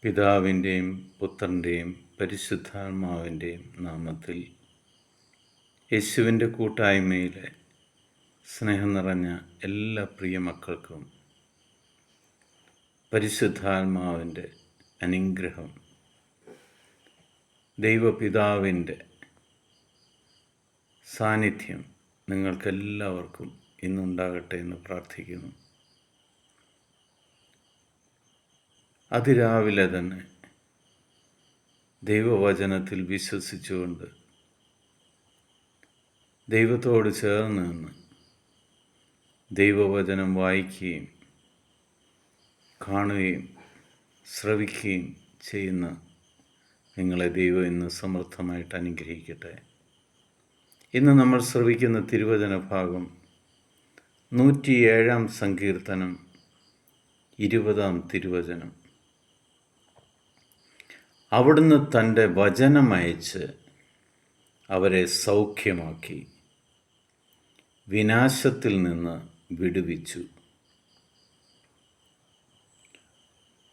പിതാവിൻ്റെയും പുത്രൻ്റെയും പരിശുദ്ധാത്മാവിൻ്റെയും നാമത്തിൽ യേശുവിൻ്റെ കൂട്ടായ്മയിലെ സ്നേഹം നിറഞ്ഞ എല്ലാ പ്രിയ മക്കൾക്കും പരിശുദ്ധാത്മാവിൻ്റെ അനുഗ്രഹം, ദൈവപിതാവിൻ്റെ സാന്നിധ്യം നിങ്ങൾക്കെല്ലാവർക്കും ഇന്നുണ്ടാകട്ടെ എന്ന് പ്രാർത്ഥിക്കുന്നു. അതിരാവിലെ തന്നെ ദൈവവചനത്തിൽ വിശ്വസിച്ചുകൊണ്ട് ദൈവത്തോട് ചേർന്ന് നിന്ന് ദൈവവചനം വായിക്കുകയും കാണുകയും ശ്രവിക്കുകയും ചെയ്യുന്ന നിങ്ങളെ ദൈവം ഇന്ന് സമൃദ്ധമായിട്ട് അനുഗ്രഹിക്കട്ടെ. ഇന്ന് നമ്മൾ ശ്രവിക്കുന്ന തിരുവചന ഭാഗം 107 സങ്കീർത്തനം 20 തിരുവചനം. അവിടുന്ന് തൻ്റെ വചനമയച്ച് അവരെ സൗഖ്യമാക്കി, വിനാശത്തിൽ നിന്ന് വിടുവിച്ചു.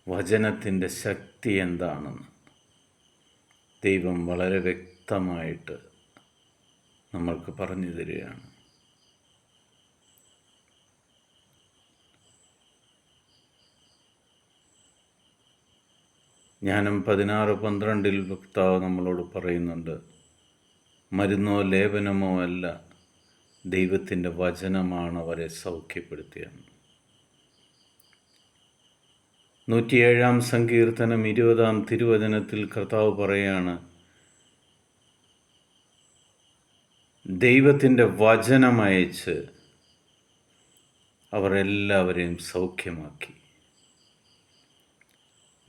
വചനത്തിൻ്റെ ശക്തി എന്താണെന്ന് ദൈവം വളരെ വ്യക്തമായിട്ട് നമ്മൾക്ക് പറഞ്ഞു തരികയാണ്. ജ്ഞാനം 16:12 വക്താവ് നമ്മളോട് പറയുന്നുണ്ട്, മരുന്നോ ലേപനമോ അല്ല, ദൈവത്തിൻ്റെ വചനമാണ് അവരെ സൗഖ്യപ്പെടുത്തിയത്. 107 സങ്കീർത്തനം 20 തിരുവചനത്തിൽ കർത്താവ് പറയാണ്, ദൈവത്തിൻ്റെ വചനമയച്ച് അവർ എല്ലാവരെയും സൗഖ്യമാക്കി.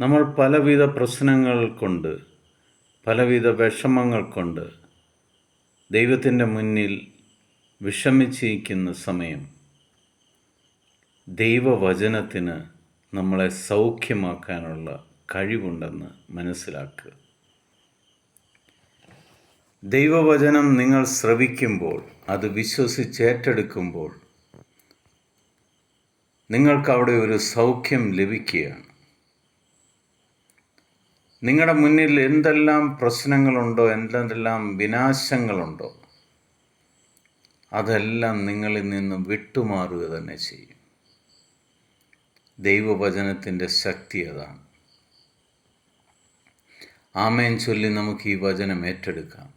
നമ്മൾ പലവിധ പ്രശ്നങ്ങൾ കൊണ്ട്, പലവിധ വിഷമങ്ങൾ കൊണ്ട് ദൈവത്തിൻ്റെ മുന്നിൽ വിഷമിച്ചിരിക്കുന്ന സമയം ദൈവവചനത്തിന് നമ്മളെ സൗഖ്യമാക്കാനുള്ള കഴിവുണ്ടെന്ന് മനസ്സിലാക്കുക. ദൈവവചനം നിങ്ങൾ ശ്രവിക്കുമ്പോൾ, അത് വിശ്വസിച്ചേറ്റെടുക്കുമ്പോൾ നിങ്ങൾക്കവിടെ ഒരു സൗഖ്യം ലഭിക്കുകയാണ്. നിങ്ങളുടെ മുന്നിൽ എന്തെല്ലാം പ്രശ്നങ്ങളുണ്ടോ, എന്തെല്ലാം വിനാശങ്ങളുണ്ടോ, അതെല്ലാം നിങ്ങളിൽ നിന്ന് വിട്ടുമാറുക തന്നെ ചെയ്യും. ദൈവവചനത്തിൻ്റെ ശക്തി അതാണ്. ആമേൻ ചൊല്ലി നമുക്ക് ഈ വചനം ഏറ്റെടുക്കാം.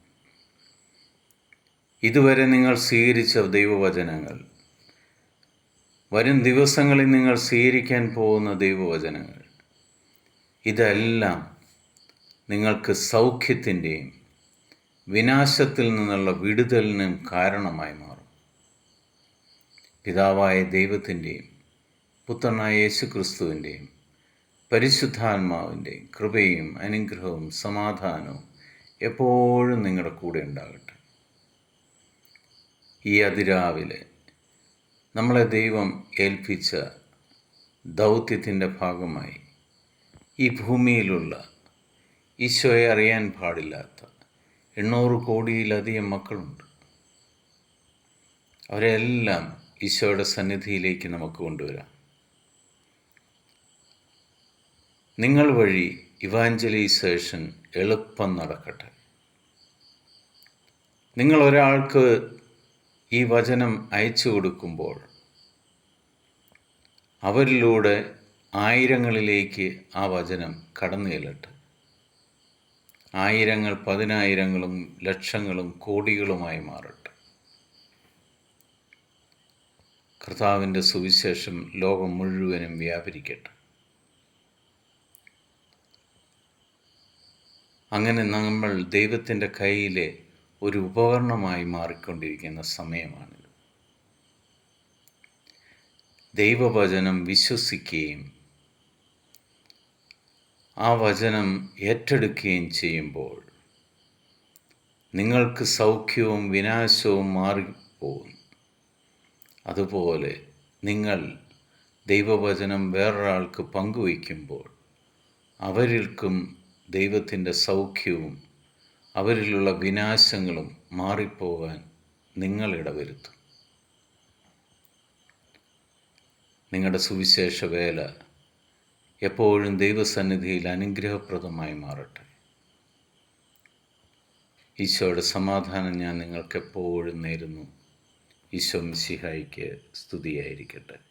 ഇതുവരെ നിങ്ങൾ സ്വീകരിച്ച ദൈവവചനങ്ങൾ, വരും ദിവസങ്ങളിൽ നിങ്ങൾ സ്വീകരിക്കാൻ പോകുന്ന ദൈവവചനങ്ങൾ, ഇതെല്ലാം നിങ്ങൾക്ക് സൗഖ്യത്തിൻ്റെയും വിനാശത്തിൽ നിന്നുള്ള വിടുതലിനും കാരണമായി മാറും. പിതാവായ ദൈവത്തിൻ്റെയും പുത്രനായ യേശുക്രിസ്തുവിൻ്റെയും പരിശുദ്ധാത്മാവിൻ്റെയും കൃപയും അനുഗ്രഹവും സമാധാനവും എപ്പോഴും നിങ്ങളുടെ കൂടെ ഉണ്ടാകട്ടെ. ഈ അതിരാവിലെ നമ്മളെ ദൈവം ഏൽപ്പിച്ച ദൗത്യത്തിൻ്റെ ഭാഗമായി ഈ ഭൂമിയിലുള്ള ഈശോയെ അറിയാൻ പാടില്ലാത്ത 800 കോടിയിലധികം മക്കളുണ്ട്. അവരെല്ലാം ഈശോയുടെ സന്നിധിയിലേക്ക് നമുക്ക് കൊണ്ടുവരാം. നിങ്ങൾ വഴി ഇവാഞ്ചലൈസേഷൻ എളുപ്പം നടക്കട്ടെ. നിങ്ങൾ ഒരാൾക്ക് ഈ വചനം അയച്ചു കൊടുക്കുമ്പോൾ അവരിലൂടെ ആയിരങ്ങളിലേക്ക് ആ വചനം കടന്നു ചെല്ലട്ടെ. ആയിരങ്ങൾ പതിനായിരങ്ങളും ലക്ഷങ്ങളും കോടികളുമായി മാറട്ടെ. കർത്താവിൻ്റെ സുവിശേഷം ലോകം മുഴുവനും വ്യാപരിക്കട്ടെ. അങ്ങനെ നമ്മൾ ദൈവത്തിൻ്റെ കയ്യിലെ ഒരു ഉപകരണമായി മാറിക്കൊണ്ടിരിക്കുന്ന സമയമാണിത്. ദൈവവചനം വിശ്വസിക്കുകയും ആ വചനം ഏറ്റെടുക്കുകയും ചെയ്യുമ്പോൾ നിങ്ങൾക്ക് സൗഖ്യവും വിനാശവും മാറിപ്പോകും. അതുപോലെ നിങ്ങൾ ദൈവവചനം വേറൊരാൾക്ക് പങ്കുവയ്ക്കുമ്പോൾ അവരിൽക്കും ദൈവത്തിൻ്റെ സൗഖ്യവും അവരിലുള്ള വിനാശങ്ങളും മാറിപ്പോകാൻ നിങ്ങൾ ഇടവരുത്തും. നിങ്ങളുടെ സുവിശേഷ വേല എപ്പോഴും ദൈവസന്നിധിയിൽ അനുഗ്രഹപ്രദമായി മാറട്ടെ. ഈശോയുടെ സമാധാനം ഞാൻ നിങ്ങൾക്കെപ്പോഴും നേരുന്നു. ഈശോ മിശിഹായ്ക്ക് സ്തുതിയായിരിക്കട്ടെ.